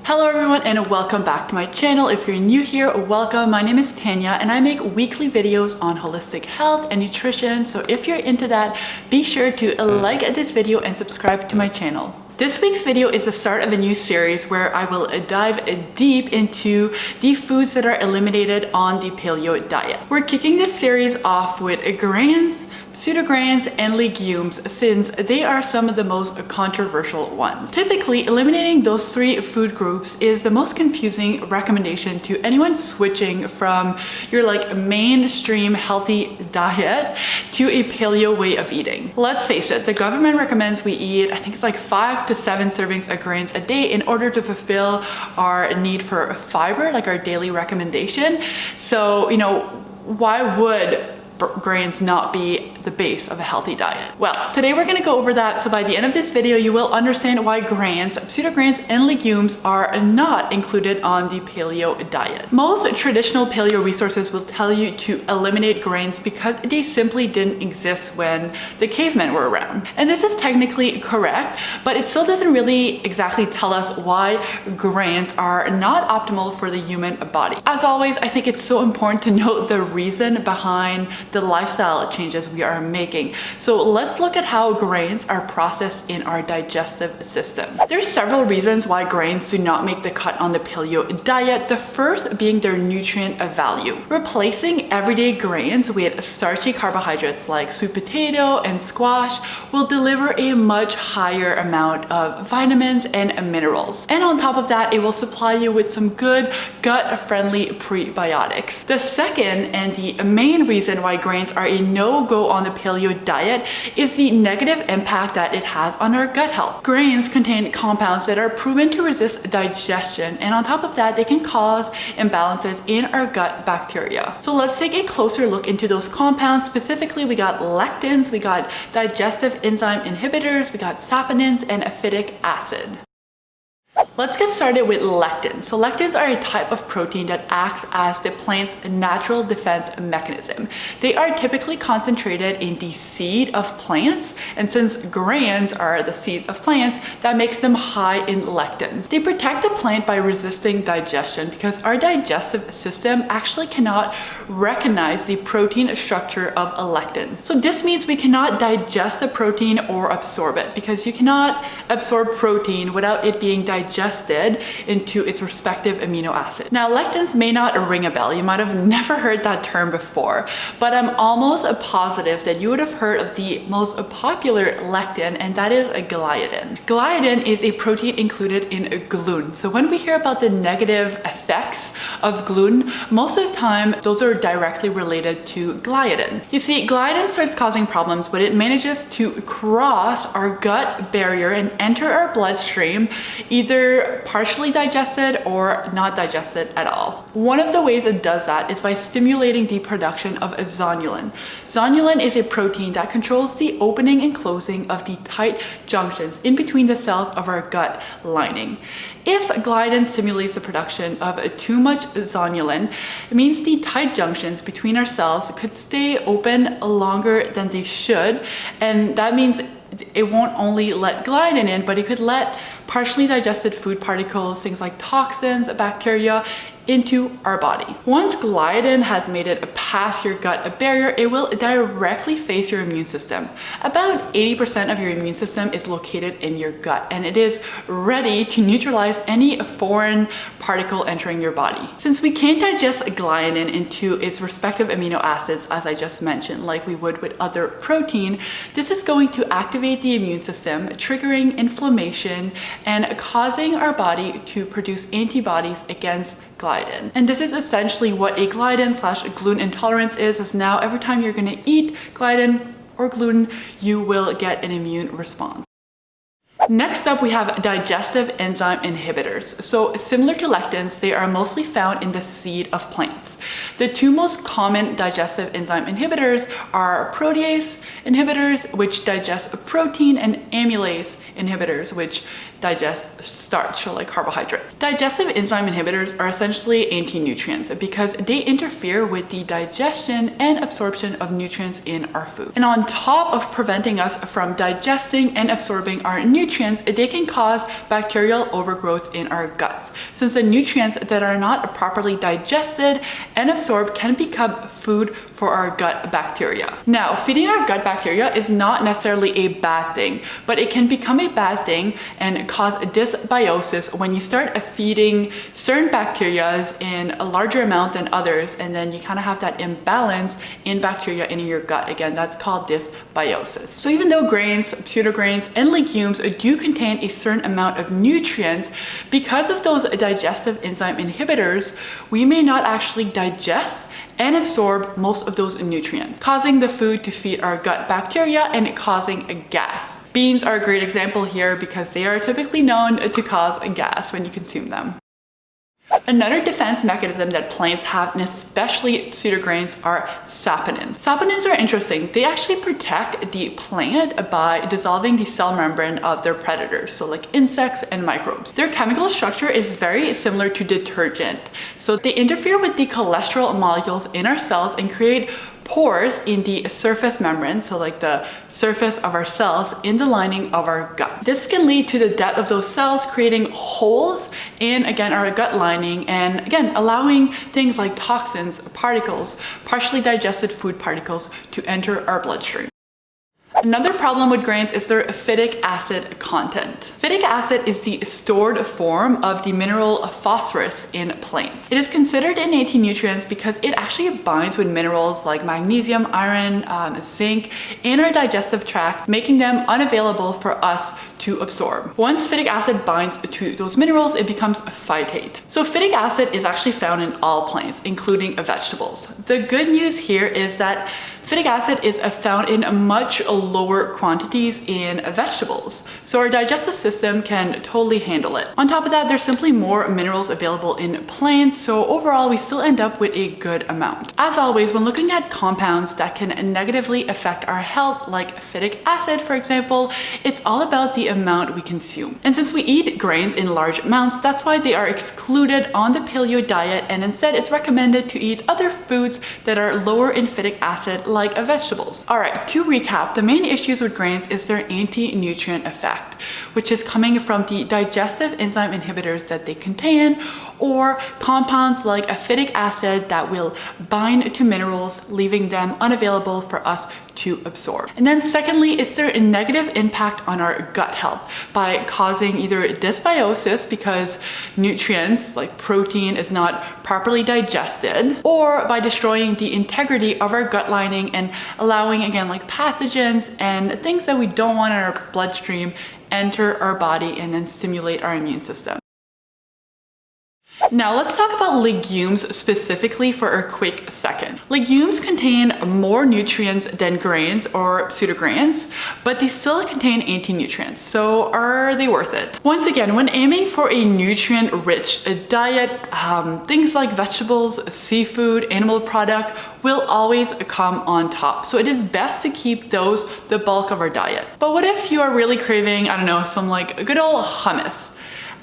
Hello everyone and welcome back to my channel. If you're new here, welcome. My name is Tanya and I make weekly videos on holistic health and nutrition. So if you're into that, be sure to like this video and subscribe to my channel. This week's video is the start of a new series where I will dive deep into the foods that are eliminated on the paleo diet. We're kicking this series off with grains, pseudo-grains, and legumes since they are some of the most controversial ones. Typically, eliminating those three food groups is the most confusing recommendation to anyone switching from your mainstream healthy diet to a paleo way of eating. Let's face it, the government recommends we eat, I think it's like 5 to 7 servings of grains a day in order to fulfill our need for fiber, like our daily recommendation. So, why would grains not be the base of a healthy diet? Well, today we're going to go over that, so by the end of this video you will understand why grains, pseudo-grains, and legumes are not included on the paleo diet. Most traditional paleo resources will tell you to eliminate grains because they simply didn't exist when the cavemen were around. And this is technically correct, but it still doesn't really exactly tell us why grains are not optimal for the human body. As always, I think it's so important to note the reason behind the lifestyle changes we are making. So let's look at how grains are processed in our digestive system. There's several reasons why grains do not make the cut on the paleo diet. The first being their nutrient value. Replacing everyday grains with starchy carbohydrates like sweet potato and squash will deliver a much higher amount of vitamins and minerals. And on top of that, it will supply you with some good gut-friendly prebiotics. The second and the main reason why grains are a no-go on the paleo diet is the negative impact that it has on our gut health. Grains contain compounds that are proven to resist digestion, and on top of that, they can cause imbalances in our gut bacteria. So let's take a closer look into those compounds. Specifically, we got lectins, we got digestive enzyme inhibitors, we got saponins, and aphidic acid. Let's get started with lectins. So lectins are a type of protein that acts as the plant's natural defense mechanism. They are typically concentrated in the seed of plants, and since grains are the seeds of plants, that makes them high in lectins. They protect the plant by resisting digestion because our digestive system actually cannot recognize the protein structure of lectins. So this means we cannot digest the protein or absorb it, because you cannot absorb protein without it being digested into its respective amino acid. Now, lectins may not ring a bell. You might have never heard that term before, but I'm almost positive that you would have heard of the most popular lectin, and that is a gliadin. Gliadin is a protein included in gluten. So when we hear about the negative effects of gluten, most of the time those are directly related to gliadin. You see, gliadin starts causing problems when it manages to cross our gut barrier and enter our bloodstream, either partially digested or not digested at all. One of the ways it does that is by stimulating the production of zonulin. Zonulin is a protein that controls the opening and closing of the tight junctions in between the cells of our gut lining. If gliadin stimulates the production of too much zonulin, it means the tight junctions between our cells could stay open longer than they should, and that means it won't only let gliadin in, but it could let partially digested food particles, things like toxins, bacteria, into our body. Once gliadin has made it past your gut barrier, it will directly face your immune system. About 80% of your immune system is located in your gut, and it is ready to neutralize any foreign particle entering your body. Since we can't digest gliadin into its respective amino acids, as I just mentioned, like we would with other protein, this is going to activate the immune system, triggering inflammation and causing our body to produce antibodies against gliadin. And this is essentially what a gliadin/gluten intolerance is now every time you're going to eat gliadin or gluten, you will get an immune response. Next up, we have digestive enzyme inhibitors. So similar to lectins, they are mostly found in the seed of plants. The two most common digestive enzyme inhibitors are protease inhibitors, which digest protein, and amylase inhibitors, which digest starch, so like carbohydrates. Digestive enzyme inhibitors are essentially anti-nutrients because they interfere with the digestion and absorption of nutrients in our food. And on top of preventing us from digesting and absorbing our nutrients, they can cause bacterial overgrowth in our guts, since the nutrients that are not properly digested and absorbed can become food for our gut bacteria. Now, feeding our gut bacteria is not necessarily a bad thing, but it can become a bad thing and cause dysbiosis when you start feeding certain bacteria in a larger amount than others, and then you kind of have that imbalance in bacteria in your gut. Again, that's called dysbiosis. So even though grains, pseudograins, and legumes do contain a certain amount of nutrients, because of those digestive enzyme inhibitors, we may not actually digest and absorb most of those nutrients, causing the food to feed our gut bacteria and causing a gas. Beans are a great example here because they are typically known to cause a gas when you consume them. Another defense mechanism that plants have, and especially pseudograins, are saponins. Saponins are interesting. They actually protect the plant by dissolving the cell membrane of their predators, so like insects and microbes. Their chemical structure is very similar to detergent. So they interfere with the cholesterol molecules in our cells and create pores in the surface membrane, so like the surface of our cells in the lining of our gut. This can lead to the death of those cells, creating holes in, again, our gut lining, and again, allowing things like toxins, particles, partially digested food particles to enter our bloodstream. Another problem with grains is their aphidic acid content. Aphidic acid is the stored form of the mineral phosphorus in plants. It is considered an anti-nutrient because it actually binds with minerals like magnesium, iron, zinc in our digestive tract, making them unavailable for us to absorb. Once aphidic acid binds to those minerals, it becomes phytate. So aphidic acid is actually found in all plants, including vegetables. The good news here is that aphidic acid is found in much lower quantities in vegetables, so our digestive system can totally handle it. On top of that, there's simply more minerals available in plants, so overall we still end up with a good amount. As always, when looking at compounds that can negatively affect our health, like aphidic acid for example, it's all about the amount we consume. And since we eat grains in large amounts, that's why they are excluded on the paleo diet, and instead it's recommended to eat other foods that are lower in aphidic acid, like vegetables. Alright, to recap, the main issues with grains is their anti-nutrient effect, which is coming from the digestive enzyme inhibitors that they contain, or compounds like aphidic acid that will bind to minerals, leaving them unavailable for us to absorb. And then secondly, it's their negative impact on our gut health by causing either dysbiosis because nutrients like protein is not properly digested, or by destroying the integrity of our gut lining and allowing, again, like pathogens and things that we don't want in our bloodstream enter our body and then stimulate our immune system. Now let's talk about legumes specifically for a quick second. Legumes contain more nutrients than grains or pseudograins, but they still contain anti-nutrients. So are they worth it? Once again, when aiming for a nutrient-rich diet, things like vegetables, seafood, animal product will always come on top. So it is best to keep those the bulk of our diet. But what if you are really craving, I don't know, some like good old hummus?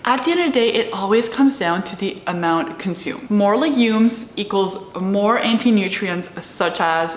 At the end of the day, it always comes down to the amount consumed. More legumes equals more anti-nutrients such as,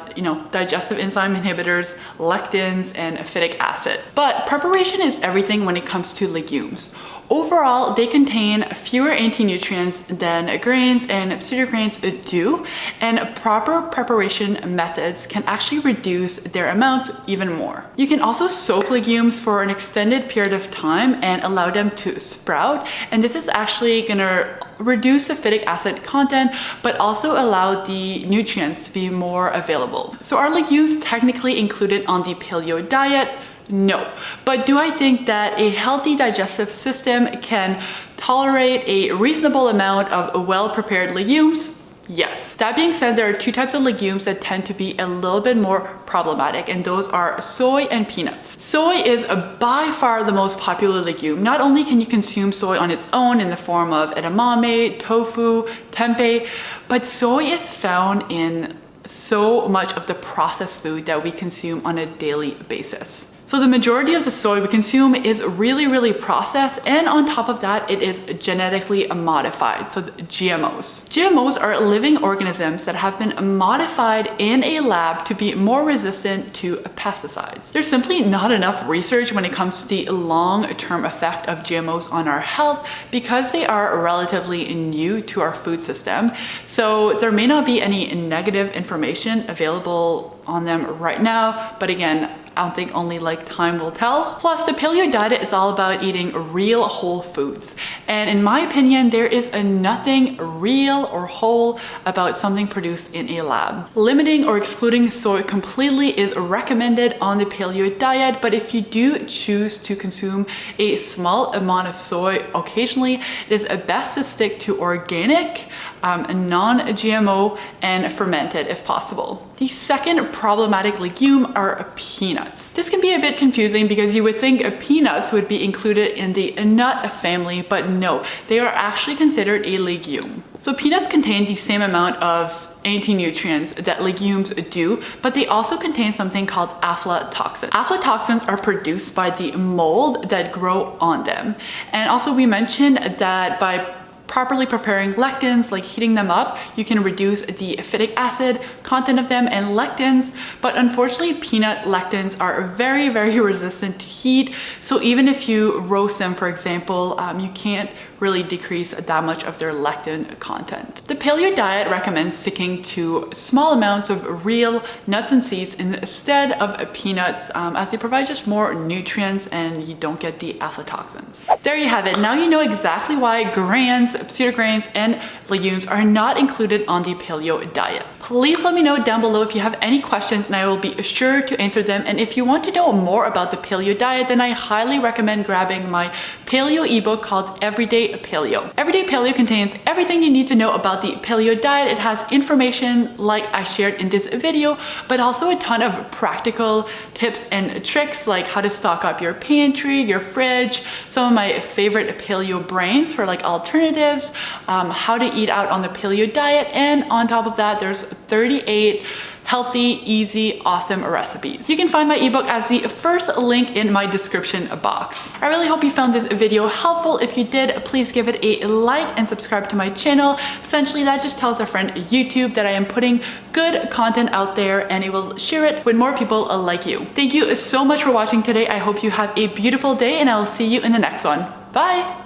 digestive enzyme inhibitors, lectins, and aphidic acid. But preparation is everything when it comes to legumes. Overall, they contain fewer anti-nutrients than grains and pseudograins do, and proper preparation methods can actually reduce their amounts even more. You can also soak legumes for an extended period of time and allow them to sprout, and this is actually gonna reduce the aphidic acid content, but also allow the nutrients to be more available. So are legumes technically included on the paleo diet? No. But do I think that a healthy digestive system can tolerate a reasonable amount of well-prepared legumes? Yes. That being said, there are two types of legumes that tend to be a little bit more problematic, and those are soy and peanuts. Soy is by far the most popular legume. Not only can you consume soy on its own in the form of edamame, tofu, tempeh, but soy is found in so much of the processed food that we consume on a daily basis. So the majority of the soy we consume is really processed, and on top of that, it is genetically modified, so GMOs. GMOs are living organisms that have been modified in a lab to be more resistant to pesticides. There's simply not enough research when it comes to the long-term effect of GMOs on our health because they are relatively new to our food system. So there may not be any negative information available on them right now, but again, I don't think only like time will tell. Plus, the paleo diet is all about eating real whole foods. And in my opinion, there is nothing real or whole about something produced in a lab. Limiting or excluding soy completely is recommended on the paleo diet, but if you do choose to consume a small amount of soy occasionally, it is best to stick to organic, non-GMO, and fermented if possible. The second problematic legume are peanuts. This can be a bit confusing because you would think peanuts would be included in the nut family, but no, they are actually considered a legume. So peanuts contain the same amount of anti-nutrients that legumes do, but they also contain something called aflatoxins. Aflatoxins are produced by the mold that grow on them. And also we mentioned that by properly preparing lectins, like heating them up, you can reduce the aphidic acid content of them and lectins, but unfortunately peanut lectins are very resistant to heat. So even if you roast them, for example, you can't really decrease that much of their lectin content. The paleo diet recommends sticking to small amounts of real nuts and seeds instead of peanuts, as they provide just more nutrients and you don't get the aflatoxins. There you have it. Now you know exactly why grains, pseudograins, and legumes are not included on the paleo diet. Please let me know down below if you have any questions and I will be sure to answer them. And if you want to know more about the paleo diet, then I highly recommend grabbing my paleo ebook called Everyday Paleo. Everyday Paleo contains everything you need to know about the paleo diet. It has information like I shared in this video, but also a ton of practical tips and tricks like how to stock up your pantry, your fridge, some of my favorite paleo brains for like alternatives, how to eat out on the paleo diet, and on top of that, there's 38 healthy, easy, awesome recipes. You can find my ebook as the first link in my description box. I really hope you found this video helpful. If you did, please give it a like and subscribe to my channel. Essentially, that just tells a friend YouTube that I am putting good content out there and it will share it with more people like you. Thank you so much for watching today. I hope you have a beautiful day and I will see you in the next one. Bye!